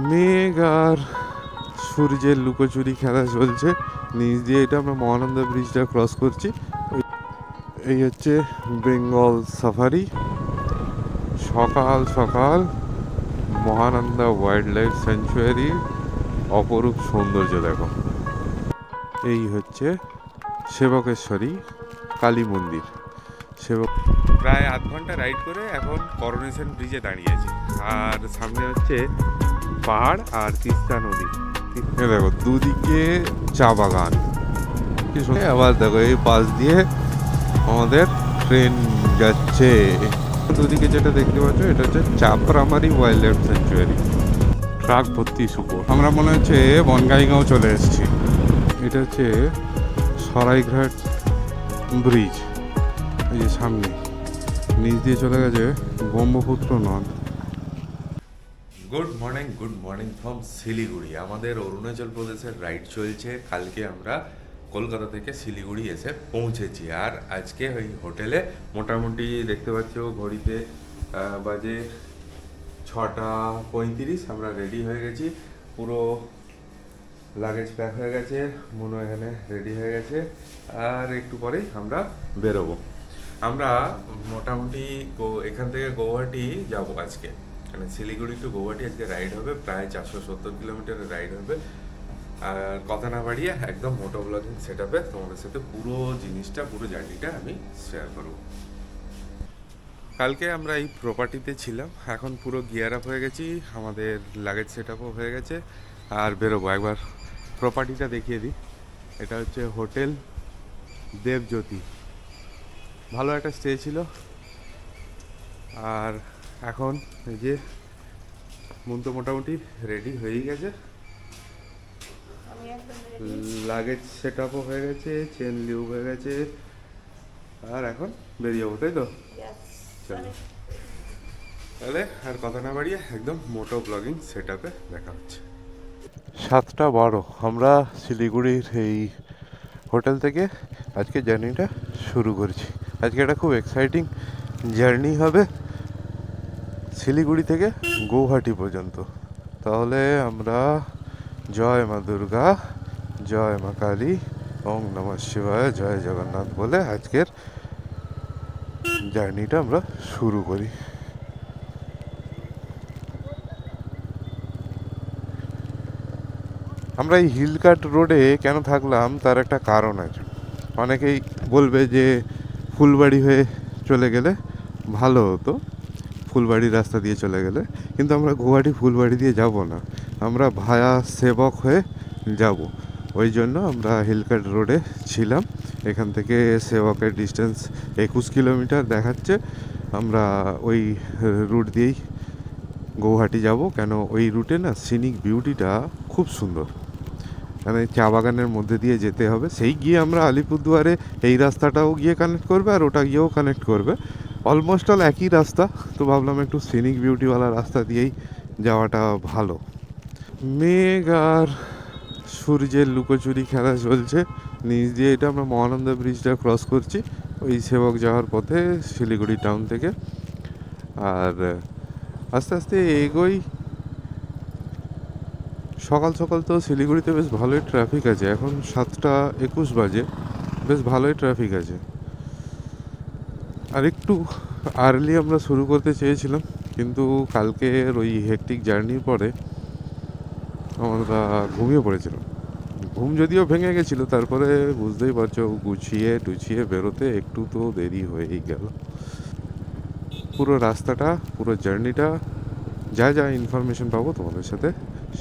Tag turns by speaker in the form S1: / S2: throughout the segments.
S1: মেঘ আর সূর্যের লুকোচুরি খেলা চলছে নিচ দিয়ে। এটা আমরা মহানন্দা ব্রিজটা ক্রস করছি। এই হচ্ছে বেঙ্গল সাফারি। সকাল সকাল মহানন্দা ওয়াইল্ড লাইফ স্যাংচুয়ারি অপরূপ সৌন্দর্য দেখো। এই হচ্ছে সেবকেশ্বরী কালী মন্দির। সেবক প্রায় আধ ঘন্টা রাইড করে এখন করোনেশন ব্রিজে দাঁড়িয়েছি। আর সামনে হচ্ছে পাহাড় আর তিস্তা নদী। দেখো দুদিকে চা বাগান, আবার দেখো এই পাশ দিয়ে আমাদের ট্রেন যাচ্ছে। দুদিকে যেটা দেখতে পাচ্ছ এটা হচ্ছে চাপরামারি ওয়াইল্ড লাইফ স্যাংচুয়ারি। ট্রাক ভর্তি শুকর। আমরা মনে হচ্ছে বনগাইগাঁও চলে এসেছি। এটা হচ্ছে সরাইঘাট ব্রিজ। এই যে সামনে নিচ দিয়ে চলে গেছে ব্রহ্মপুত্র নদ।
S2: Good morning from Siliguri. আমাদের অরুণাচল প্রদেশের রাইড চলছে। কালকে আমরা কলকাতা থেকে শিলিগুড়ি এসে পৌঁছেছি। আর আজকে ওই হোটেলে মোটামুটি দেখতে পাচ্ছ ঘড়িতে বাজে 6:35। আমরা রেডি হয়ে গেছি, পুরো লাগেজ প্যাক হয়ে গেছে। মনো এখানে রেডি হয়ে গেছে, আর একটু পরেই আমরা বেরোবো। আমরা মোটামুটি এখান থেকে গৌহাটি যাব আজকে। মানে শিলিগুড়ি টু গৌহাটি আজকে রাইড হবে, প্রায় 470 কিলোমিটারের রাইড হবে। আর কথা না বাড়িয়ে একদম মোটো ব্লগিং সেট আপে তোমাদের সাথে পুরো জিনিসটা, পুরো জার্নিটা আমি শেয়ার করবো। কালকে আমরা এই প্রপার্টিতে ছিলাম, এখন পুরো গিয়ার আপ হয়ে গেছি, আমাদের লাগেজ সেট আপও হয়ে গেছে। আর বেরোবো। একবার প্রপার্টিটা দেখিয়ে দিই। এটা হচ্ছে হোটেল দেবজ্যোতি। ভালো একটা স্টে ছিল। আর এখন এই যে মন তো মোটামুটি রেডি হয়েই গেছে, লাগেজ সেট আপও হয়ে গেছে, চেন লিউ হয়ে গেছে। আর এখন বেরিয়ে যাবো, তাই তো? চলো তাহলে আর কথা না বাড়িয়ে একদম মোটো ব্লগিং সেট আপে দেখা হচ্ছে। 7:12 আমরা শিলিগুড়ির এই হোটেল থেকে আজকে জার্নিটা শুরু করছি। আজকে একটা খুব এক্সাইটিং জার্নি হবে শিলিগুড়ি থেকে গৌহাটি পর্যন্ত। তাহলে আমরা জয় মা দুর্গা, জয় মা কালী, ওম নমঃ শিবায়, জয় জগন্নাথ বলে আজকের জার্নিটা আমরা শুরু করি। আমরা এই হিলকাট রোডে কেন থাকলাম তার একটা কারণ আছে। অনেকেই বলবে যে ফুলবাড়ি হয়ে চলে গেলে ভালো হতো, ফুলবাড়ি রাস্তা দিয়ে চলে গেলে। কিন্তু আমরা গৌহাটি ফুলবাড়ি দিয়ে যাব না, আমরা ভায়া সেবক হয়ে যাব। ওই জন্য আমরা হিলকাট রোডে ছিলাম। এখান থেকে সেবকের ডিস্টেন্স 21 কিলোমিটার দেখাচ্ছে। আমরা ওই রুট দিয়েই গৌহাটি যাব। কেন ওই রুটে না সিনিক বিউটিটা খুব সুন্দর, মানে চা বাগানের মধ্যে দিয়ে যেতে হবে। সেই গিয়ে আমরা আলিপুরদুয়ারে এই রাস্তাটাও গিয়ে কানেক্ট করবে, আর ওটা গিয়েও কানেক্ট করবে। অলমোস্ট অল একই রাস্তা, তো ভাবলাম একটু সিনিক বিউটিওয়ালা রাস্তা দিয়েই যাওয়াটা ভালো। মেঘ আর সূর্যের লুকোচুরি খেলা চলছে নিচ দিয়ে। এটা আমরা মহানন্দা ব্রিজটা ক্রস করছি ওই সেবক যাওয়ার পথে শিলিগুড়ি টাউন থেকে। আর আস্তে আস্তে এগোই। সকাল সকাল তো শিলিগুড়িতে বেশ ভালোই ট্রাফিক আছে। এখন 7:21 বাজে, বেশ ভালোই ট্রাফিক আছে। আর একটু আর্লি আমরা শুরু করতে চেয়েছিলাম, কিন্তু কালকের ওই হেকটিক জার্নির পরে আমরা ঘুমিয়ে পড়েছিলাম। ঘুম যদিও ভেঙে গেছিলো, তারপরে বুঝতেই পারছো গুছিয়ে টুছিয়ে বেরোতে একটু তো দেরি হয়েই গেল। পুরো রাস্তাটা, পুরো জার্নিটা যা যা ইনফরমেশন পাবো তোমাদের সাথে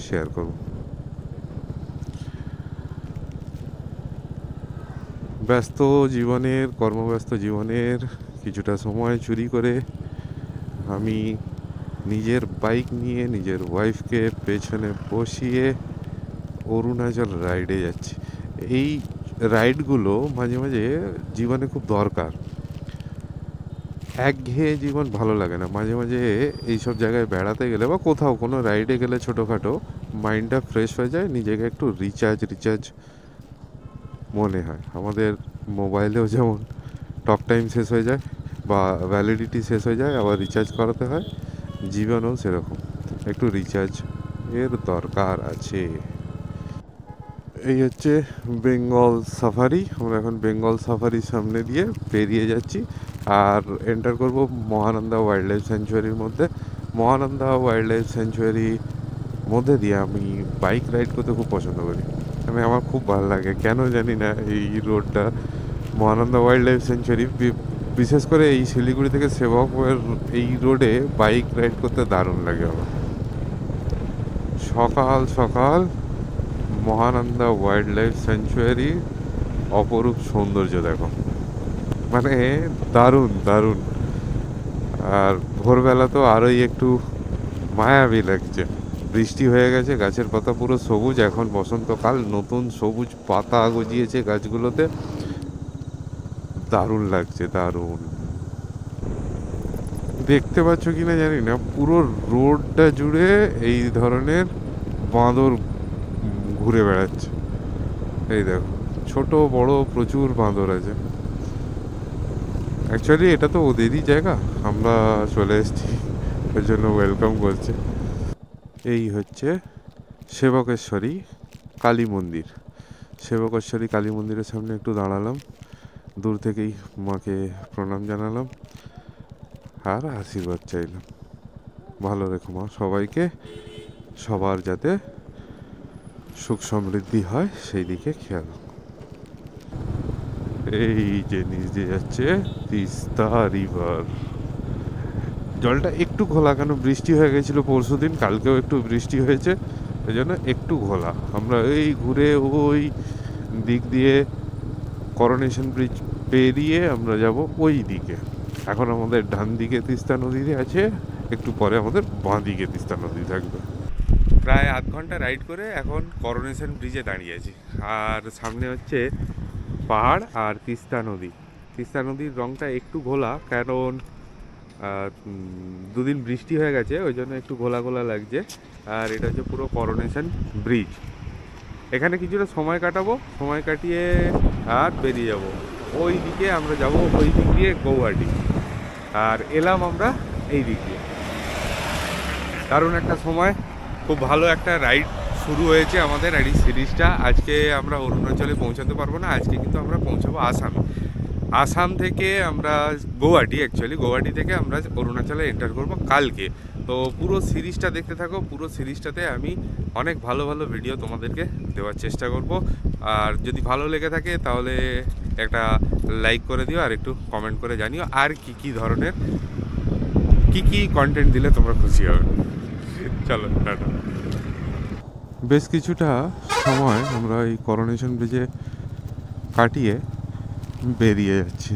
S2: শেয়ার করব। ব্যস্ত জীবনের, কর্মব্যস্ত জীবনের কিছুটা সময় চুরি করে আমি নিজের বাইক নিয়ে নিজের ওয়াইফকে পেছনে বসিয়ে অরুণাচল রাইডে যাচ্ছি। এই রাইডগুলো মাঝে মাঝে জীবনে খুব দরকার। একঘেয়ে জীবন ভালো লাগে না, মাঝে মাঝে এইসব জায়গায় বেড়াতে গেলে বা কোথাও কোনো রাইডে গেলে ছোটোখাটো মাইন্ডটা ফ্রেশ হয়ে যায়, নিজেকে একটু রিচার্জ মনে হয়। আমাদের মোবাইলেও যেমন টক টাইম শেষ হয়ে যায় বা ভ্যালিডিটি শেষ হয়ে যায়, আবার রিচার্জ করাতে হয়, জীবনেও সেরকম একটু রিচার্জ এর দরকার আছে। এই হচ্ছে বেঙ্গল সাফারি। আমরা এখন বেঙ্গল সাফারির সামনে দিয়ে পেরিয়ে যাচ্ছি আর এন্টার করব মহানন্দা ওয়াইল্ড লাইফ স্যাঞ্চুয়ারির মধ্যে। মহানন্দা ওয়াইল্ড লাইফ স্যাঞ্চুয়ারির মধ্যে দিয়ে আমি বাইক রাইড করতে খুব পছন্দ করি। আমার খুব ভালো লাগে, কেন জানি না। এই রোডটা মহানন্দা ওয়াইল্ড লাইফ স্যাঞ্চুয়ারি, বিশেষ করে এই শিলিগুড়ি থেকে সেবকের এই রোডে বাইক রাইড করতে দারুণ লাগে আমার। সকাল সকাল মহানন্দা ওয়াইল্ড লাইফ স্যাঞ্চুয়ারি অপরূপ সৌন্দর্য দেখো, মানে দারুণ দারুণ। আর ভোরবেলা তো আরোই একটু মায়াবী লাগছে। বৃষ্টি হয়ে গেছে, গাছের পাতা পুরো সবুজ, এখন বসন্তকাল, নতুন সবুজ পাতা গজিয়েছে গাছগুলোতে, দারুণ লাগছে দারুণ। দেখতে পাচ্ছ কিনা জানি না, পুরো রোডটা জুড়ে এই ধরনের বাঁদর ঘুরে বেড়াচ্ছে। এই দেখো, ছোট বড় প্রচুর বাঁদর আছে। অ্যাকচুয়ালি এটা তো ওদেরই জায়গা, আমরা চলে এসেছি, ওর জন্য ওয়েলকাম করছে। এই হচ্ছে সেবকেশ্বরী কালী মন্দির। সেবকেশ্বরী কালী মন্দিরের সামনে একটু দাঁড়ালাম, দূর থেকেই মাকে প্রণাম জানালাম আর আশীর্বাদ চাইলাম। ভালো রেখো মা সবাইকে, সবার যাতে সুখ সমৃদ্ধি হয় সেই দিকে খেয়াল। এই যে নিচ দিয়ে যাচ্ছে তিস্তা রিভার। জলটা একটু ঘোলা, কেন বৃষ্টি হয়ে গেছিলো পরশু দিন, কালকেও একটু বৃষ্টি হয়েছে, ওই জন্য একটু ঘোলা। আমরা এই ঘুরে ওই দিক দিয়ে করোনেশন ব্রিজ পেরিয়ে আমরা যাব ওই দিকে। এখন আমাদের ডান দিকে তিস্তা নদীতে আছে, একটু পরে আমাদের বাঁ দিকে তিস্তা নদী থাকবে। প্রায় আধ ঘন্টা রাইড করে এখন করোনেশন ব্রিজে দাঁড়িয়ে আছি, আর সামনে হচ্ছে পাহাড় আর তিস্তা নদী। তিস্তা নদীর রঙটা একটু ঘোলা, কারণ দুদিন বৃষ্টি হয়ে গেছে, ওই জন্য একটু ঘোলা ঘোলা লাগছে। আর এটা হচ্ছে পুরো করোনেশন ব্রিজ। এখানে কিছুটা সময় কাটাবো, সময় কাটিয়ে আর বেরিয়ে যাব ওই দিকে। আমরা যাব ওই দিক দিয়ে গৌহাটি, আর এলাম আমরা এই দিক দিয়ে। দারুণ একটা সময়, খুব ভালো একটা রাইড শুরু হয়েছে আমাদের এই সিরিজটা। আজকে আমরা অরুণাচলে পৌঁছাতে পারবো না, আজকে কিন্তু আমরা পৌঁছাবো আসামে। আসাম থেকে আমরা গৌহাটি, অ্যাকচুয়ালি গৌহাটি থেকে আমরা অরুণাচলে এন্টার করবো কালকে। তো পুরো সিরিজটা দেখতে থাকো, পুরো সিরিজটাতে আমি অনেক ভালো ভালো ভিডিও তোমাদেরকে দেওয়ার চেষ্টা করব। আর যদি ভালো লেগে থাকে তাহলে একটা লাইক করে দিও, আর একটু কমেন্ট করে জানিও আর কি ধরনের কি কন্টেন্ট দিলে তোমরা খুশি হবে। চলো টাটা। বেশ কিছুটা সময় আমরা এই করোনেশন ব্রিজে কাটিয়ে বেরিয়ে যাচ্ছি,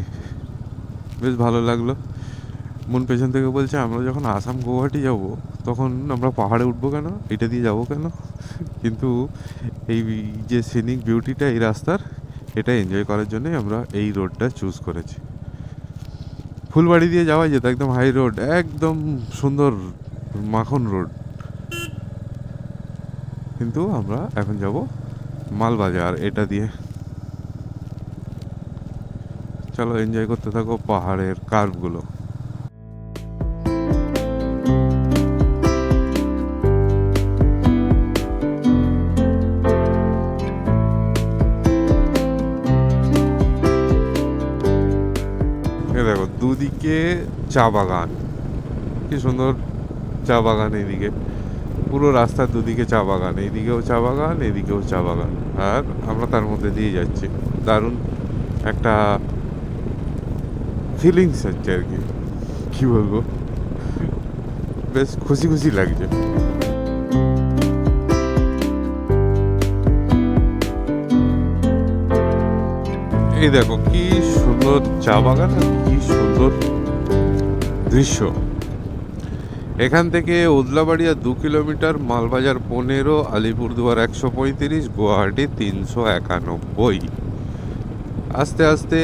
S2: বেশ ভালো লাগলো। মন পেছন থেকে বলছে আমরা যখন আসাম গৌহাটি যাব তখন আমরা পাহাড়ে উঠবো কেন, এটা দিয়ে যাব কেন, কিন্তু এই যে সিনিক বিউটিটা এই রাস্তার, এটা এনজয় করার জন্যই আমরা এই রোডটা চুজ করেছি। ফুলবাড়ি দিয়ে যাওয়া যেত, একদম হাই রোড, একদম সুন্দর মাখন রোড, কিন্তু আমরা এখন যাব মালবাজার এটা দিয়ে। চলো এনজয় করতে থাকো পাহাড়ের কার্ভগুলো। দেখো দুদিকে চা বাগান, কি সুন্দর চা বাগান। এইদিকে পুরো রাস্তার দুদিকে চা বাগান, এইদিকেও চা বাগান, এইদিকেও চা বাগান, আর আমরা তার মধ্যে দিয়ে যাচ্ছি। দারুণ একটা ফিলিংস হচ্ছে আর কি বলবো, বেশ খুশি খুশি লাগছে। এই দেখো কি সুন্দর চা বাগান আর কি সুন্দর দৃশ্য। এখান থেকে ওদলাবাড়িয়া 2 কিলোমিটার, মালবাজার 15, আলিপুরদুয়ার 135, গুয়াহাটি 391। আস্তে আস্তে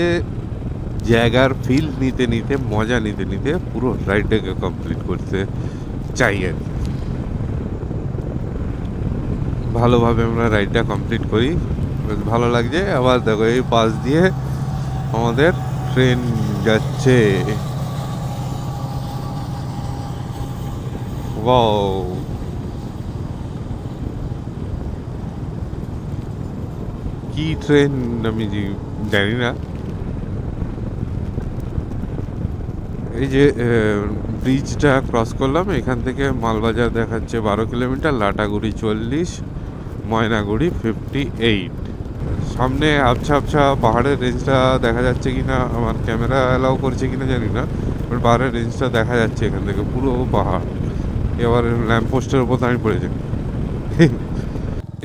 S2: জায়গার ফিল নিতে নিতে, মজা নিতে নিতে পুরো রাইডটাকে কমপ্লিট করতে চাই আর কি। ভালোভাবে আমরা রাইডটা কমপ্লিট করি, বেশ ভালো লাগছে। আবার দেখো এই পাশ দিয়ে আমাদের ট্রেন যাচ্ছে। ওয়াও,
S1: কি ট্রেন আমি জানি না। এই যে ব্রিজটা ক্রস করলাম, এখান থেকে মালবাজার দেখাচ্ছে 12 কিলোমিটার, লাটাগুড়ি 40, ময়নাগুড়ি 58। সামনে আবছা আবছা পাহাড়ের রেঞ্জটা দেখা যাচ্ছে কিনা, আমার ক্যামেরা অ্যালাউ করছে কিনা জানি না, বাট পাহাড়ের রেঞ্জটা দেখা যাচ্ছে এখান থেকে, পুরো পাহাড়। এবার ল্যাম্পপোস্টের ওপর দাঁড়িয়ে পড়েছে।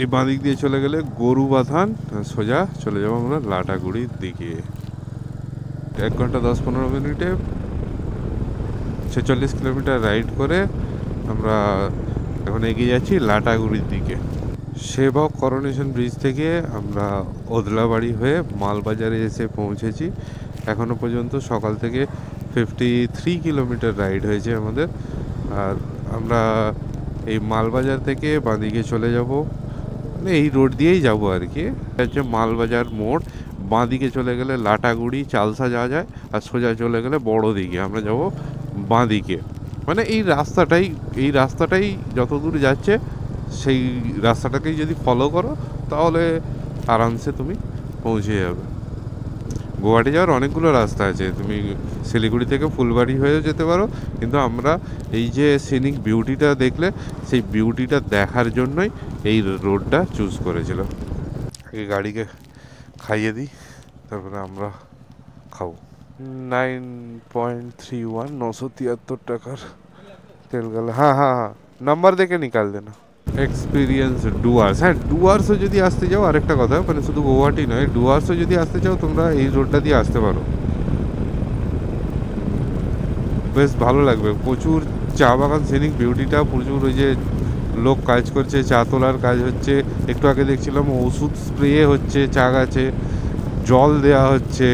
S1: এই বাঁদিক দিয়ে চলে গেলে গরু বাথান, সোজা চলে যাবো আমরা লাটাগুড়ির দিকে। 1 ঘন্টা 10-15 মিনিটে 46 কিলোমিটার রাইড করে আমরা এখন এগিয়ে যাচ্ছি লাটাগুড়ির দিকে। সেবক করোনেশন ব্রিজ থেকে আমরা ওদলাবাড়ি হয়ে মালবাজারে এসে পৌঁছেছি। এখনও পর্যন্ত সকাল থেকে 53 কিলোমিটার রাইড হয়েছে আমাদের। আর আমরা এই মালবাজার থেকে বাঁদিকে চলে যাব, মানে এই রোড দিয়েই যাব আর কি। এটা হচ্ছে মালবাজার মোড়। বাঁদিকে চলে গেলে লাটাগুড়ি চালসা যাওয়া যায়, আর সোজা চলে গেলে বড় দিকে আমরা যাব বাঁদিকে। মানে এই রাস্তাটাই যত দূর যাচ্ছে সেই রাস্তাটাকেই যদি ফলো করো তাহলে আরামসে তুমি পৌঁছে যাবে। গুয়াহাটি যাওয়ার অনেকগুলো রাস্তা আছে, তুমি শিলিগুড়ি থেকে ফুলবাড়ি হয়েও যেতে পারো, কিন্তু আমরা এই যে সিনিক বিউটিটা দেখলে সেই বিউটিটা দেখার জন্যই এই রোডটা চুজ করেছিল। আগে গাড়িকে খাইয়ে দিই, তারপরে আমরা খাবো। 9.31, 973 টাকার তেল গেল। হ্যাঁ হ্যাঁ হ্যাঁ, নাম্বার দেখে নিকাল দেনা। এক্সপিরিয়েন্স ডুয়ার্স, হ্যাঁ ডুয়ার্সও যদি আসতে চাও, আরেকটা কথা, মানে শুধু গুয়াহাটি নয়, ডুয়ার্সও যদি আসতে চাও তোমরা এই রোডটা দিয়ে আসতে পারো, বেশ ভালো লাগবে। প্রচুর চা বাগান, সিনিক বিউটিটা প্রচুর, ওই যে লোক কাজ করছে, চা তোলার কাজ হচ্ছে, একটু আগে দেখছিলাম ওষুধ স্প্রে হচ্ছে চা গাছে, জল দেয়া হচ্ছে,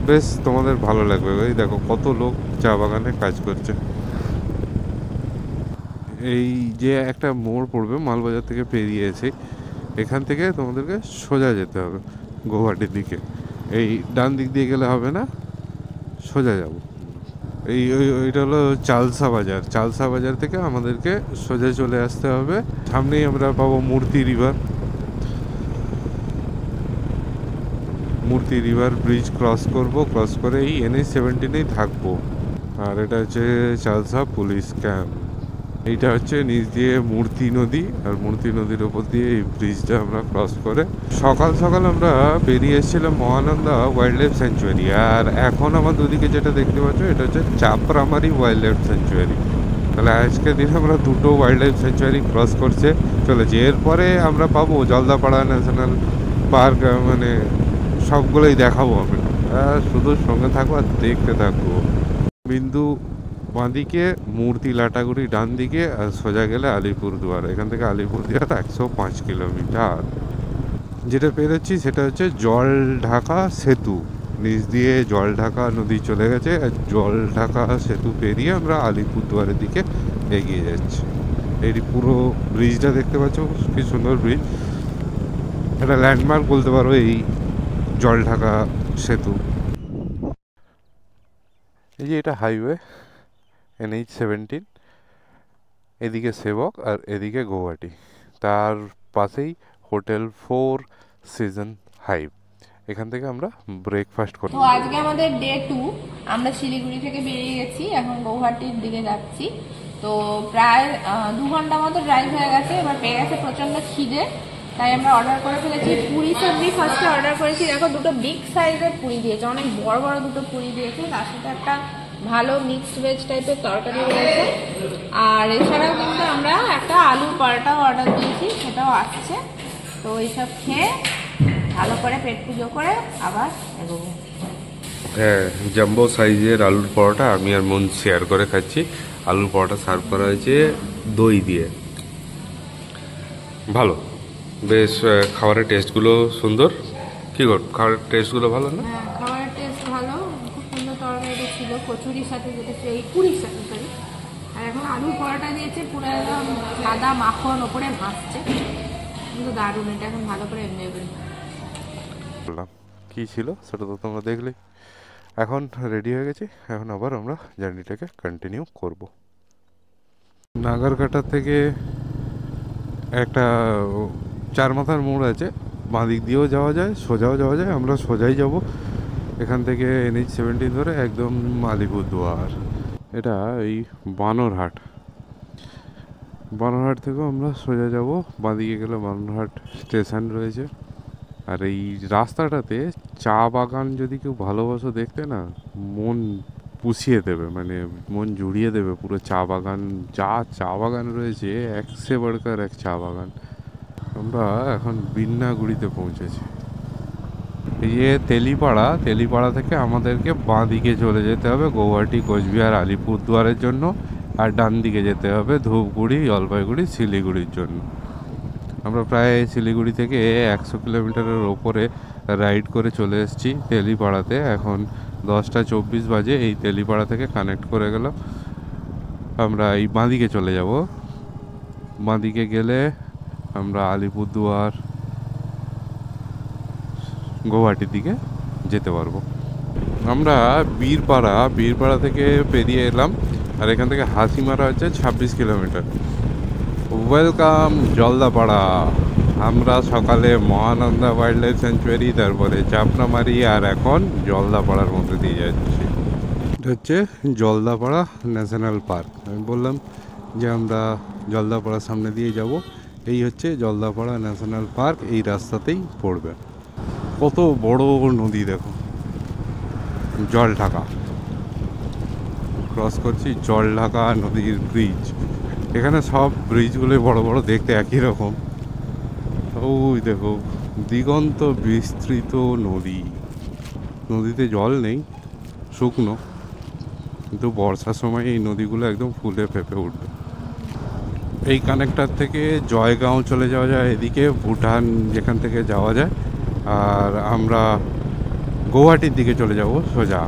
S1: বেশ তোমাদের ভালো লাগবে। ওই দেখো কত লোক চা বাগানে কাজ করছে। এই যে একটা মোড় পড়বে মালবাজার থেকে পেরিয়ে এসে, এখান থেকে তোমাদেরকে সোজা যেতে হবে গুয়াহাটির দিকে। এই ডান দিক দিয়ে গেলে হবে না, সোজা যাব। ওইটা হলো চালসা বাজার। চালসা বাজার থেকে আমাদেরকে সোজা চলে আসতে হবে, সামনেই আমরা পাবো মূর্তি রিভার। মূর্তি রিভার ব্রিজ ক্রস করব, ক্রস করে এই NH-17 থাকবো। আর এটা হচ্ছে চালসা পুলিশ ক্যাম্প। এইটা হচ্ছে নিচ দিয়ে মূর্তি নদী, আর মূর্তি নদীর ওপর দিয়ে এই ব্রিজটা আমরা ক্রস করে সকাল সকাল আমরা বেরিয়ে এসেছিলাম মহানন্দা ওয়াইল্ড লাইফ স্যাঞ্চুয়ারি। আর এখন আমার দুদিকে যেটা দেখতে পাচ্ছ এটা হচ্ছে চাপরামারি ওয়াইল্ড লাইফ স্যাঞ্চুয়ারি। তাহলে আজকের দিনে আমরা দুটো ওয়াইল্ড লাইফ স্যাঞ্চুয়ারি ক্রস করছে চলেছি। এরপরে আমরা পাবো জলদাপাড়া ন্যাশনাল পার্ক, মানে সবগুলোই দেখাবো আমি। শুধু সঙ্গে থাকবো আর দেখতে থাকবো। বিন্দু বাঁদিকে, মূর্তি লাটাগুড়ি ডান দিকে, আর সোজা গেলে আলিপুরদুয়ার। এখান থেকে আলিপুরদুয়ার 105 কিলোমিটার। যেটা পেরোচ্ছি সেটা হচ্ছে জল ঢাকা সেতু। নিচ দিয়ে জল ঢাকা নদী চলে গেছে, আর জল ঢাকা সেতু পেরিয়ে আমরা আলিপুরদুয়ারের দিকে এগিয়ে যাচ্ছি। এই পুরো ব্রিজটা দেখতে পাচ্ছ, কি সুন্দর ব্রিজ। একটা ল্যান্ডমার্ক বলতে পারো এই জল ঢাকা সেতু। এই যে এটা হাইওয়ে NH-17, এদিকে সেবক আর এদিকে গুয়াহাটি। তার পাশেই হোটেল 4 সিজন হাইভ। এখান থেকে আমরা ব্রেকফাস্ট করব।
S3: তো আজকে আমাদের ডে 2। আমরা শিলিগুড়ি থেকে বেরিয়ে গেছি, এখন গৌহাটির দিকে যাচ্ছি। তো প্রায় 2 ঘন্টা মতো ড্রাইভ হয়ে গেছে। এবার পেয়ে গেছে প্রচন্ড খিদে, তাই আমরা অর্ডার করে ফেলেছি পুরি সবজি। ফার্স্টে অর্ডার করেছি, দেখো দুটো বিগ সাইজের পুরি দিয়েছে, অনেক বড় বড় দুটো পুরি দিয়েছে। তার সাথে একটা ভালো মিক্সড ভেজ টাইপের তরকারি রয়েছে। আর এছাড়াও কিন্তু আমরা একটা আলুর পরোটাও অর্ডার দিয়েছি, সেটাও আসছে। তো এইসব খেয়ে ভালো করে পেট পুজো করে আবার এগোবো।
S1: হ্যাঁ, জাম্বো সাইজের আলুর পরোটা আমি আর মন শেয়ার করে খাচ্ছি। আলুর পরোটা সার্ভ করা হয়েছে দই দিয়ে, ভালো বেশ। খাবারের টেস্টগুলো সুন্দর। কি গো, খাবারের টেস্টগুলো ভালো না?
S3: হ্যাঁ, খাবারের টেস্ট ভালো, খুব সুন্দর তরকারি ছিল কচুরির সাথে, যেটা এই পুরীর সাথে সরি। আর এখন আলুর পরোটা দিয়েছে, পুরো একদম সাদা মাখন ওপরে ভাসছে, কিন্তু দারুণ। এটা এখন ভালো করে নেবেন।
S1: কি ছিল সেটা তো তোমরা দেখলে। এখন রেডি হয়ে গেছি, এখন আবার আমরা জার্নিটাকে কন্টিনিউ করব। নাগারকাটা থেকে একটা 4 মাথার মোড় আছে, বাঁ দিক দিয়েও যাওয়া যায়, সোজাও যাওয়া যায়। আমরা সোজাই যাব এখান থেকে NH-70 ধরে একদম আলিপুরদুয়ার। এটা এই বানরহাট থেকেও আমরা সোজা যাব। বাঁদিকে গেলে বানরহাট স্টেশন রয়েছে। আর এই রাস্তাটাতে চা বাগান যদি কেউ ভালোবাসো দেখতে না, মন পুষিয়ে দেবে, মানে মন জুড়িয়ে দেবে। পুরো চা বাগান, যা চা বাগান রয়েছে, এক সে বড়কার এক চা বাগান। আমরা এখন বিন্নাগুড়িতে পৌঁছেছি। এই যে তেলিপাড়া থেকে আমাদেরকে বাঁ দিকে চলে যেতে হবে গৌহাটি, কোচবিহার, আলিপুরদুয়ারের জন্য। আর ডান দিকে যেতে হবে ধূপগুড়ি, জলপাইগুড়ি, শিলিগুড়ির জন্য। আমরা প্রায় শিলিগুড়ি থেকে 100 কিলোমিটারের ওপরে রাইড করে চলে এসেছি তেলিপাড়াতে। এখন 10টা 24 বাজে। এই তেলিপাড়া থেকে কানেক্ট করে গেলাম। আমরা এই বাঁদিকে চলে যাব। বাঁদিকে গেলে আমরা আলিপুরদুয়ার, গৌহাটির দিকে যেতে পারবো। আমরা বীরপাড়া থেকে বেরিয়ে এলাম। আর এখান থেকে হাসিমারা হচ্ছে 26 কিলোমিটার। ওয়েলকাম জলদাপাড়া। আমরা সকালে মহানন্দা ওয়াইল্ড লাইফ স্যাঞ্চুয়ারি, তারপরে চাপড়ামারি, আর এখন জলদাপাড়ার মধ্যে দিয়ে যাচ্ছি। এটা হচ্ছে জলদাপাড়া ন্যাশনাল পার্ক। আমি বললাম যে আমরা জলদাপাড়ার সামনে দিয়ে যাব। এই হচ্ছে জলদাপাড়া ন্যাশনাল পার্ক, এই রাস্তাতেই পড়বে। কত বড় নদী দেখো, জলঢাকা ক্রস করছি। জলঢাকা নদীর ব্রিজ। এখানে সব ব্রিজগুলো বড় বড়, দেখতে একই রকম। ওই দেখো দিগন্ত বিস্তৃত নদী। নদীতে জল নেই, শুকনো, কিন্তু বর্ষার সময় এই নদীগুলো একদম ফুলে ফেঁপে উঠবে। এই কানেক্টার থেকে জয়গাঁও চলে যাওয়া যায় এদিকে, ভুটান যেখান থেকে যাওয়া যায়। আর আমরা গৌহাটির দিকে চলে যাব সোজা।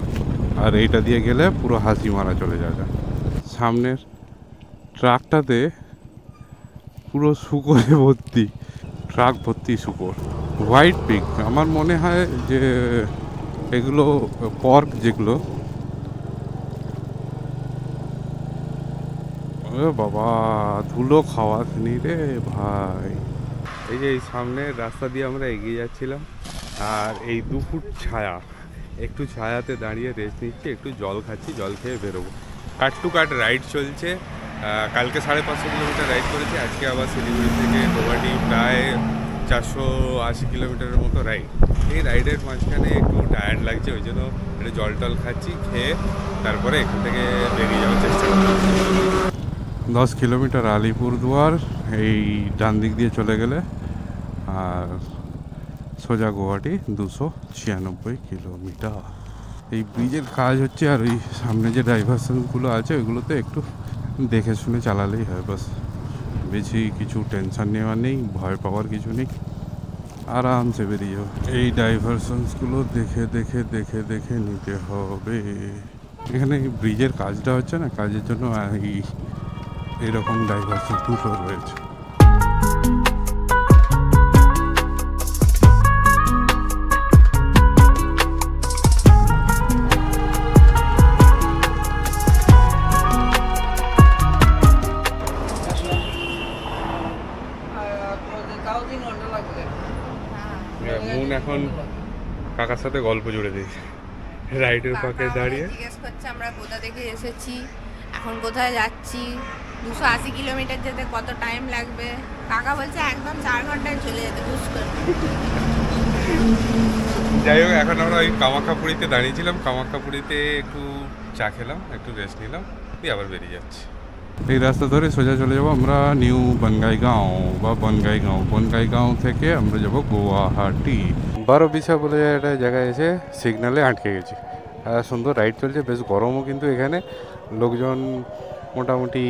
S1: আর এইটা দিয়ে গেলে পুরো হাসিমারা চলে যাওয়া যায়। সামনের ট্রাকটাতে পুরো শুকরে ভর্তি, ট্রাক ভর্তি শুকর। হোয়াইট পিগ, আমার মনে হয় যে এগুলো পর্ক, যেগুলো বাবা ধুলো খাওয়া নি রে ভাই। এই যে এই সামনের রাস্তা দিয়ে আমরা এগিয়ে যাচ্ছিলাম। আর এই 2 ফুট ছায়া, একটু ছায়াতে দাঁড়িয়ে রেস্ট নিচ্ছি, একটু জল খাচ্ছি, জল খেয়ে বেরোবো। কাট টু কাট রাইড চলছে। কালকে 550 কিলোমিটার রাইড করেছি, আজকে আবার শিলিগুড়ি থেকে গৌহাটি প্রায় 480 কিলোমিটারের মতো রাইড। এই রাইডের মাঝখানে একটু টায়ার্ড লাগছে, ওই জন্য একটু জল টল খাচ্ছি, খেয়ে তারপরে এখান থেকে বেরিয়ে যাওয়ার চেষ্টা করছি। 10 কিলোমিটার আলিপুরদুয়ার, এই ডান দিক দিয়ে চলে গেলে। আর সোজা গৌহাটি 296 কিলোমিটার। এই ব্রিজের কাজ হচ্ছে। আর ওই সামনে যে ডাইভারশনগুলো আছে ওইগুলোতে একটু দেখে শুনে চালালেই হয়, বাস। বেশি কিছু টেনশন নেওয়ার নেই, ভয় পাওয়ার কিছু নেই, আরামসে বেরিয়ে যাও। এই ডাইভারশনসগুলো দেখে দেখে দেখে দেখে নিতে হবে। এখানে ব্রিজের কাজটা হচ্ছে না, কাজের জন্য এইরকম ডাইভারশন দুটো রয়েছে। মন এখন কাকার সাথে গল্প জুড়ে দিয়েছে রাইডের পাশে দাঁড়িয়ে।
S3: জিজ্ঞেস করছে আমরা কোথা থেকে এসেছি, এখন কোথায় যাচ্ছি, 280 কিলোমিটার যেতে কত টাইম লাগবে। কাকা বলছে একদম 4 ঘন্টায় চলে যেতে, বুঝ করে।
S1: যাই হোক, এখন আমরা ওই কামাখ্যাপুরীতে দাঁড়িয়েছিলাম। কামাখ্যাপুরীতে একটু চা খেলাম, একটু রেস্ট নিলাম, দিয়ে আবার বেরিয়ে যাচ্ছি। এই রাস্তা ধরে সোজা চলে যাবো আমরা নিউ বনগাইগাঁও বা বনগাইগাঁও থেকে আমরা যাব গুয়াহাটি। 12 বলে একটা জায়গায় এসে সিগনালে আটকে গেছি। সুন্দর রাইড চলছে, বেশ গরমও কিন্তু এখানে। লোকজন মোটামুটি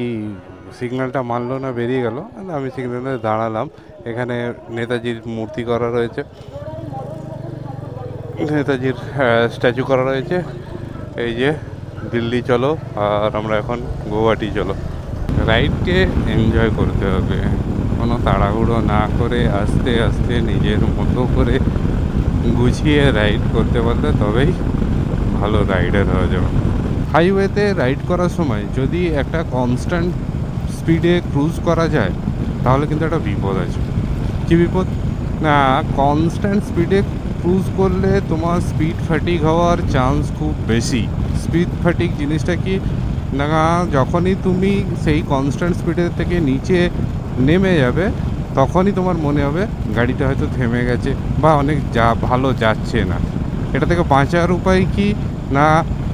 S1: সিগন্যালটা মানলো না, বেরিয়ে গেল। আমি সিগন্যালে দাঁড়ালাম। এখানে নেতাজির মূর্তি করা রয়েছে, নেতাজির স্ট্যাচু করা রয়েছে। এই যে দিল্লি চলো, আর আমরা এখন গৌহাটি চলো। রাইডকে এনজয় করতে হবে, কোনো তাড়াহুড়ো না করে আস্তে আস্তে নিজের মতো করে গুছিয়ে রাইড করতে পারলে তবেই ভালো রাইডার হওয়া যাবে। হাইওয়েতে রাইড করার সময় যদি একটা কনস্ট্যান্ট স্পিডে ক্রুজ করা যায় তাহলে কিন্তু একটা বিপদ আছে। কী বিপদ? না, কনস্ট্যান্ট স্পিডে ক্রুজ করলে তোমার স্পিড ফ্যাটিক হওয়ার চান্স খুব বেশি। স্পিড ফ্যাটিক জিনিসটা কি না, যখনই তুমি সেই কনস্ট্যান্ট স্পিডের থেকে নিচে নেমে যাবে তখনই তোমার মনে হবে গাড়িটা হয়তো থেমে গেছে বা অনেক ভালো যাচ্ছে না। এটা থেকে বাঁচার উপায় কি না,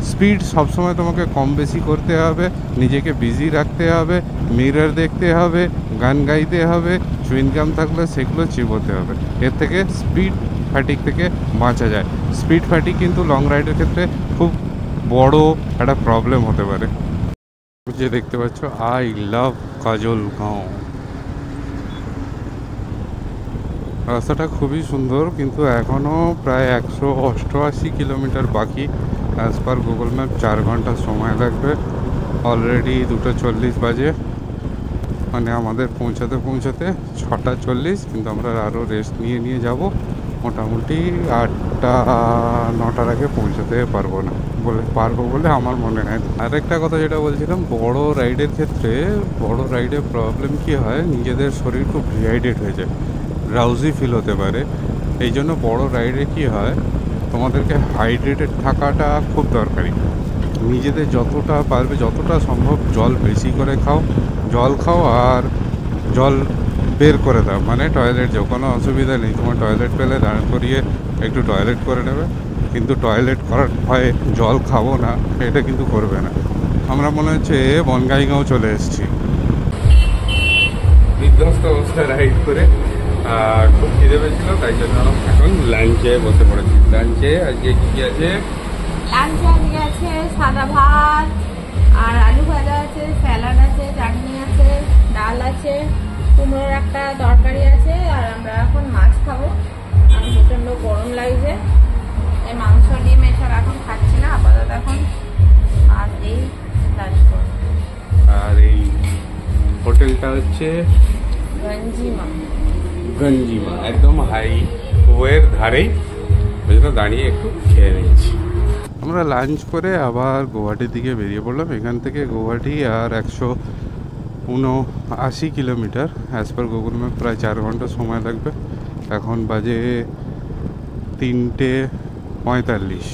S1: স্পিড সবসময় তোমাকে কম বেশি করতে হবে, নিজেকে বিজি রাখতে হবে, মিরর দেখতে হবে, গান গাইতে হবে, চুইনগাম থাকলে সেগুলো চিবোতে হবে। এর থেকে স্পিড ফ্যাটিক থেকে বাঁচা যায়। স্পিড ফ্যাটিক কিন্তু লং রাইডের ক্ষেত্রে খুব বড় একটা প্রবলেম হতে পারে। যে দেখতে পাচ্ছ আই লাভ কাজলগাঁও, রাস্তাটা খুবই সুন্দর কিন্তু এখনও প্রায় 188 কিলোমিটার বাকি। অ্যাজ পার গুগল ম্যাপ 4 ঘন্টা সময় লাগবে। অলরেডি 2:40 বাজে, মানে আমাদের পৌঁছাতে 6:40, কিন্তু আমরা আরও রেস্ট নিয়ে যাব। মোটামুটি 8-9টার আগে পৌঁছাতে পারবো বলে আমার মনে হয়। আরেকটা কথা যেটা বলছিলাম, বড় রাইডের ক্ষেত্রে বড় রাইডের প্রবলেম কি হয়, নিজেদের শরীর খুব ডিহাইড্রেট হয়ে যায়, ড্রাউজি ফিল হতে পারে। এই জন্য বড় রাইডে কি হয়, তোমাদেরকে হাইড্রেটেড থাকাটা খুব দরকারি। নিজেদের যতটা পারবে যতটা সম্ভব জল বেশি করে জল খাও আর জল বের করে দাও, মানে টয়লেট যাও, কোনো অসুবিধা নেই। তোমার টয়লেট পেলে দাঁড় করিয়ে একটু টয়লেট করে নেবে, কিন্তু টয়লেট করার ভয়ে জল খাবো না এটা কিন্তু করবে না। আমরা মনে হচ্ছে বনগাইগাঁও চলে এসেছি। বিধ্বস্ত অবস্থায় রাইড করে খুব খিদে পেয়েছিল, তাই জন্য এখন লাঞ্চে বসে পড়েছি। লাঞ্চে আজকে কী আছে?
S3: লাঞ্চে আজকে আছে সাদা ভাত আর আলু ভাজা আছে, স্যালাড আছে, চাটনি আছে, ডাল আছে, কুমড়োর একটা তরকারি আছে, আর আমরা এখন মাছ খাবো। আমি প্রচণ্ড গরম লাগছে, এই মাংস ডিম এসব এখন খাচ্ছি না, আপাতত এখন মাছ দিয়েই লাঞ্চ করবো।
S1: আর এই হোটেলটা হচ্ছে গঞ্জিমা, একদম হাইওয়ের ধারেই, ওই জন্য দাঁড়িয়ে একটু খেয়ে নিয়েছি। আমরা লাঞ্চ করে আবার গৌহাটির দিকে বেরিয়ে পড়লাম। এখান থেকে গৌহাটি আর 179 kilometre, as per Google map প্রায় 4 ঘন্টা সময় লাগবে। এখন বাজে 3:45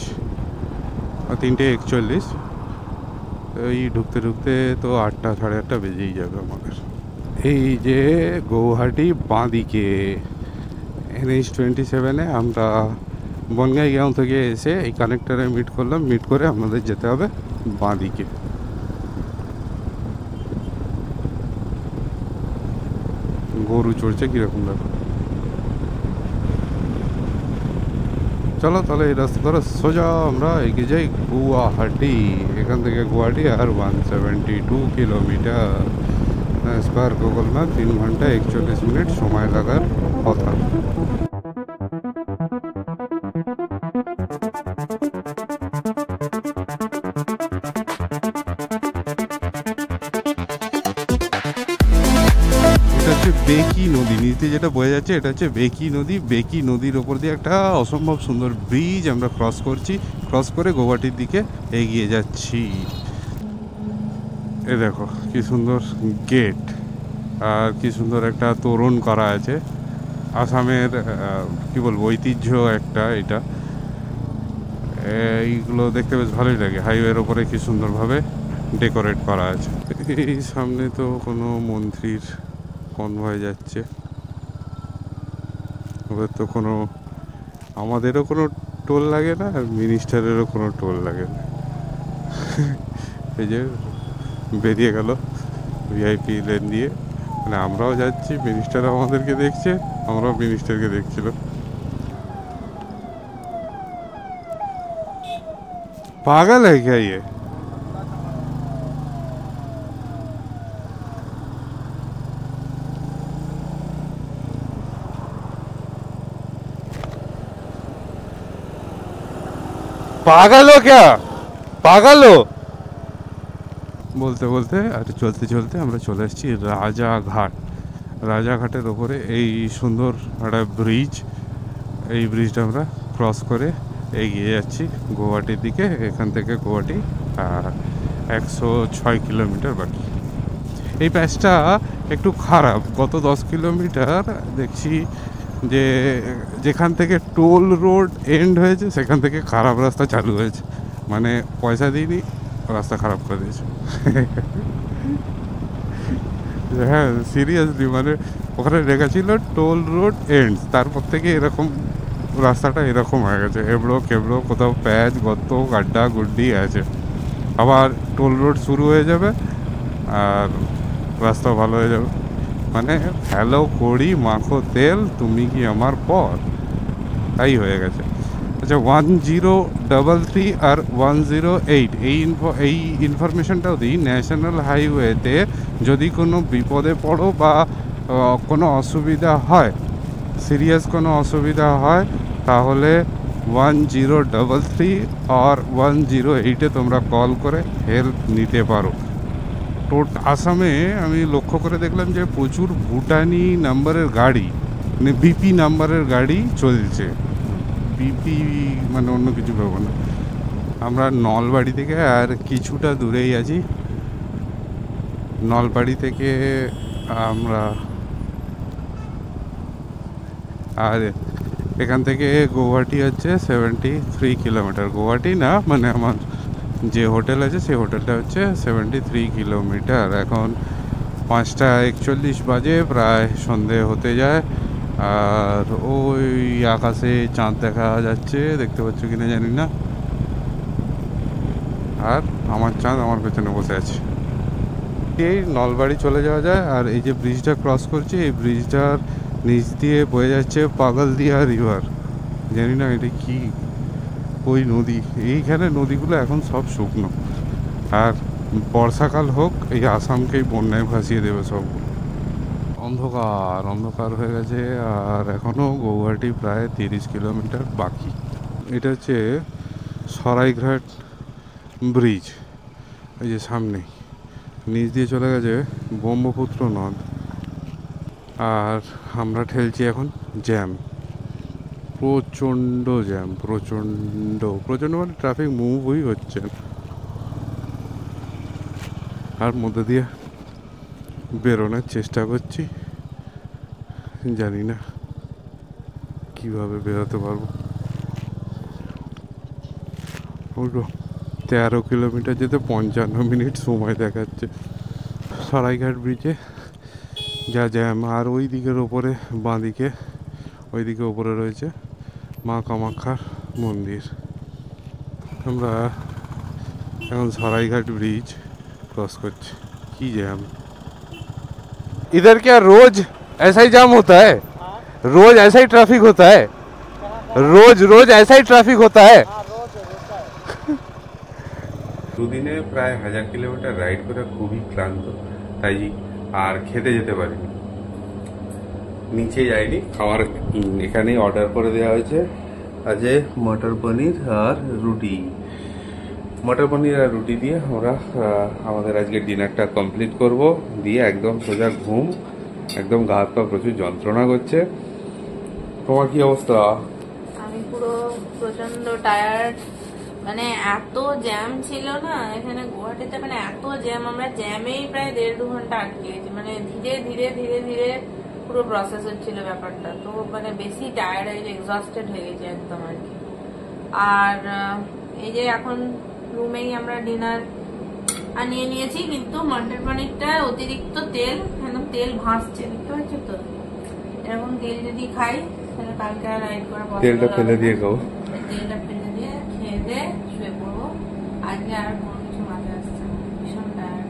S1: আর 3:41। এই ঢুকতে তো 8টা 8:30 বেজেই যাবে আমাদের। এই যে গৌহাটি বাঁদিকে NH-27-এ আমরা বনগাইগাঁও থেকে এসে এই কানেক্টারে মিট করলাম। মিট করে আমাদের যেতে হবে বাঁদিকে। গরু চড়ছে কীরকম দেখো। চলো তাহলে এই রাস্তা ধরে সোজা আমরা এগিয়ে যাই গুয়াহাটি। এখান থেকে গুয়াহাটি আর 172 kilometre. As per Google map 3 ঘন্টা 41 মিনিট সময় লাগার কথা। বেকি নদী নিচে যেটা বয়ে যাচ্ছে, এটা হচ্ছে বেকি নদী। বেকি নদীর ওপর দিয়ে একটা অসম্ভব সুন্দর ব্রিজ আমরা ক্রস করছি। ক্রস করে গৌহাটির দিকে এগিয়ে যাচ্ছি। এ দেখো কি সুন্দর গেট, আর কি সুন্দর একটা তোরণ করা আছে। আসামের কি বলবো ঐতিহ্য একটা এটা। এইগুলো দেখতে বেশ ভালোই লাগে। হাইওয়ের ওপরে কি সুন্দরভাবে ডেকোরেট করা আছে। এই সামনে তো কোনো মন্ত্রীর কনভয় যাচ্ছে। ওদের তো কোনো, আমাদেরও কোনো টোল লাগে না আর মিনিস্টারেরও কোনো টোল লাগে না। এই যে বেরিয়ে গেল ভিআইপি লেন দিয়ে, মানে আমরাও যাচ্ছি, মিনিস্টার আমাদেরকে দেখছে, আমরাও মিনিস্টারকে দেখছিল। পাগল है क्या ये? पागल हो क्या? पागल हो? বলতে বলতে আর চলতে আমরা চলে এসেছি রাজাঘাট। রাজাঘাটের ওপরে এই সুন্দর একটা ব্রিজ, এই ব্রিজটা আমরা ক্রস করে এগিয়ে যাচ্ছি গৌহাটির দিকে। এখান থেকে গৌহাটি 106 কিলোমিটার বাকি। এই প্যাচটা একটু খারাপ, গত 10 কিলোমিটার দেখছি যে যেখান থেকে টোল রোড এন্ড হয়েছে সেখান থেকে খারাপ রাস্তা চালু হয়েছে, মানে পয়সা দিইনি রাস্তা খারাপ করে দিয়েছে। হ্যাঁ সিরিয়াসলি, মানে ওখানে লেখা ছিল টোল রোড এন্ড, তারপর থেকে এরকম রাস্তাটা এরকম হয়ে গেছে, এবড়ো খেবড়ো, কোথাও প্যাচ গর্ত গাড্ডা গুড্ডি আছে। আবার টোল রোড শুরু হয়ে যাবে আর রাস্তাও ভালো হয়ে যাবে, মানে ফেলো কড়ি মাখো তেল তুমি কি আমার পর, তাই হয়ে গেছে। আচ্ছা 1033 আর 108 এই ইনফরমেশনটাও দিই, ন্যাশনাল হাইওয়েতে যদি কোনো বিপদে পড়ো বা কোনো অসুবিধা হয়, সিরিয়াস কোনো অসুবিধা হয়, তাহলে 1033 আর 108-এ তোমরা কল করে হেল্প নিতে পারো। আসামে আমি লক্ষ্য করে দেখলাম যে প্রচুর ভুটানি নাম্বারের গাড়ি, মানে বিপি নাম্বারের গাড়ি চলছে। বিপি মানে অন্য কিছু পাবো না। আমরা নলবাড়ি থেকে আর কিছুটা দূরেই আছি, নলবাড়ি থেকে আমরা আর এখান থেকে গৌহাটি হচ্ছে 73 কিলোমিটার। গৌহাটি না, মানে আমার যে হোটেল আছে সেই হোটেলটা হচ্ছে 73 কিলোমিটার। এখন 5:41 বাজে, প্রায় সন্ধে হতে যায়। আর ওই আকাশে চাঁদ দেখা যাচ্ছে, দেখতে পাচ্ছ কিনা জানি না। আর আমার চাঁদ আমার পেছনে বসে আছে। এই নলবাড়ি চলে যাওয়া যায়। আর এই যে ব্রিজটা ক্রস করছি, এই ব্রিজটার নিচ দিয়ে বয়ে যাচ্ছে পাগলদিয়া রিভার। জানি না এটা কি, ওই নদী। এইখানে নদীগুলো এখন সব শুকনো, আর বর্ষাকাল হোক এই আসামকেই বন্যায় ভাসিয়ে দেবে সব। অন্ধকার অন্ধকার হয়ে গেছে, আর এখনও গৌহাটি প্রায় 30 কিলোমিটার বাকি। এটা হচ্ছে সরাইঘাট ব্রিজ, এই যে সামনে নিচ দিয়ে চলে গেছে ব্রহ্মপুত্র নদ। আর আমরা ঠেলছি এখন জ্যাম, প্রচণ্ড জ্যাম, প্রচণ্ড প্রচণ্ড, মানে ট্রাফিক মুভই হচ্ছে। আর মধ্যে দিয়ে বেরোনোর চেষ্টা করছি, জানি না কিভাবে বেরোতে পারবো। 13 কিলোমিটার যেতে 55 মিনিট সময় দেখাচ্ছে। সরাইঘাট ব্রিজে যা জ্যাম। আর ওই দিকের ওপরে বাঁ দিকে, ওই দিকে ওপরে রয়েছে মা কামাখ্যার মন্দির। আমরা এখন সরাইঘাট ব্রিজ क्रॉस করছি। কি জ্যাম! इधर क्या रोज ऐसा ही जाम होता है? रोज ऐसा ही ट्रैफिक होता है? रोज रोज ऐसा ही ट्रैफिक होता है? দুদিনে প্রায় 1000 কিলোমিটার রাইড করে খুবই ক্লান্ত, তাই আর খেতে যেতে পারিনি, নিচে যাইনি। খাবার এখানেই অর্ডার করে দেওয়া হয়েছে। আজকে মটর পনির আর রুটি, মটর পনির আর রুটি দিয়ে আমরা আমাদের আজকে ডিনারটা কমপ্লিট করব। দিয়ে একদম সোজা ঘুম, একদম গা হাত পা প্রচুর যন্ত্রণা করছে। তোমার কি অবস্থা?
S3: আমি পুরো প্রচন্ড টায়ার্ড, মানে এত জ্যাম ছিল না এখানে গুয়াহাটিতে, মানে এত জ্যাম, আমরা জ্যামেই প্রায় 1.5-2 ঘন্টা আটকে গেছি। মানে ধীরে ধীরে ধীরে ধীরে পুরো প্রসেস হচ্ছিল ব্যাপারটা, তো মানে বেশি টায়ার্ড হয়ে গেছে, এক্সস্টেড হয়ে গেছে একদম আর কি। আর এই যে এখন রুমেই আমরা ডিনার আনিয়ে নিয়েছি, কিন্তু মটর পনিরটা অতিরিক্ত তেল, একদম তেল ভাসছে, দেখতে পাচ্ছ তো? এরকম তেল যদি খাই তাহলে কালকে আর রাইড করা পসিবল হবে না।
S1: তেলটা ফেলে দিয়ে খাও,
S3: তেলটা ফেলে দিয়ে খেয়ে দিয়ে শুয়ে পড়বো। আজকে আর কোনো কিছু মাথায় আসছে না, ভীষণ টায়ার্ড।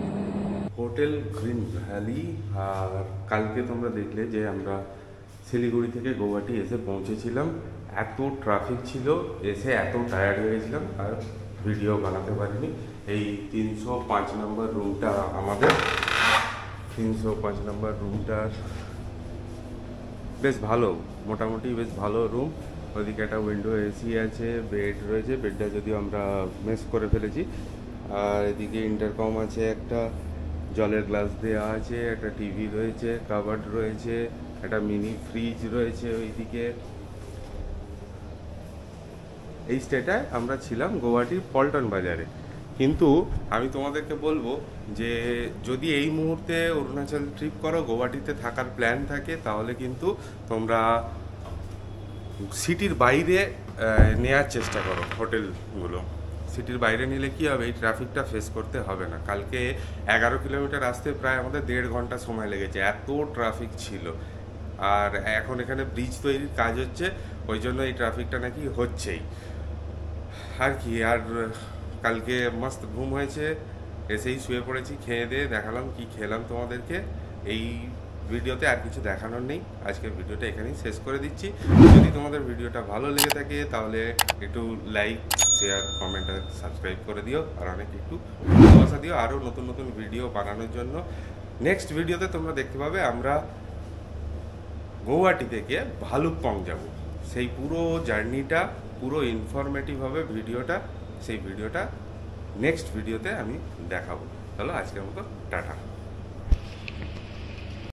S1: Hotel green valley. আর কালকে তোমরা দেখলে যে আমরা শিলিগুড়ি থেকে গৌহাটি এসে পৌঁছেছিলাম, এত ট্রাফিক ছিল, এসে এত টায়ার্ড হয়ে গেছিলাম আর ভিডিও বানাতে পারিনি। এই 305 নম্বর রুমটা আমাদের, 305 নম্বর রুমটার বেশ ভালো, মোটামুটি বেশ ভালো রুম। ওইদিকে একটা উইন্ডো এসি আছে, বেড রয়েছে, বেডটা যদিও আমরা মিস করে ফেলেছি। আর এদিকে ইন্টারকম আছে, একটা জলের গ্লাস দেওয়া আছে, একটা টিভি রয়েছে, কাবার্ড রয়েছে, একটা মিনি ফ্রিজ রয়েছে ওইদিকে। এই স্টেটায় আমরা ছিলাম গৌহাটির পল্টন বাজারে। কিন্তু আমি তোমাদেরকে বলবো যে যদি এই মুহূর্তে অরুণাচল ট্রিপ করো, গৌহাটিতে থাকার প্ল্যান থাকে, তাহলে কিন্তু তোমরা
S2: সিটির বাইরে নেওয়ার চেষ্টা করো হোটেলগুলো। সিটির বাইরে নিলে কি হবে, এই ট্রাফিকটা ফেস করতে হবে না। কালকে 11 কিলোমিটার আসতে প্রায় আমাদের 1.5 ঘন্টা সময় লেগেছে, এত ট্রাফিক ছিল। আর এখন এখানে ব্রিজ তৈরির কাজ হচ্ছে, ওই জন্য এই ট্রাফিকটা নাকি হচ্ছেই। আর কি, আর কালকে মস্ত ঘুম হয়েছে, এসেই শুয়ে পড়েছি, খেয়ে দিয়ে দেখালাম কি খেলাম তোমাদেরকে। এই ভিডিওতে আর কিছু দেখানোর নেই, আজকের ভিডিওটা এখানেই শেষ করে দিচ্ছি। যদি তোমাদের ভিডিওটা ভালো লেগে থাকে তাহলে একটু লাইক, শেয়ার, কমেন্ট আর সাবস্ক্রাইব করে দিও, আর অনেক একটু ভালোবাসা দিও আরও নতুন নতুন ভিডিও বানানোর জন্য। নেক্সট ভিডিওতে তোমরা দেখতে পাবে আমরা গৌহাটি থেকে ভালুকপং যাব, সেই পুরো জার্নিটা পুরো ইনফরমেটিভ হবে ভিডিওটা, সেই ভিডিওটা নেক্সট ভিডিওতে আমি দেখাবো। চলো আজকের মতো টাটা।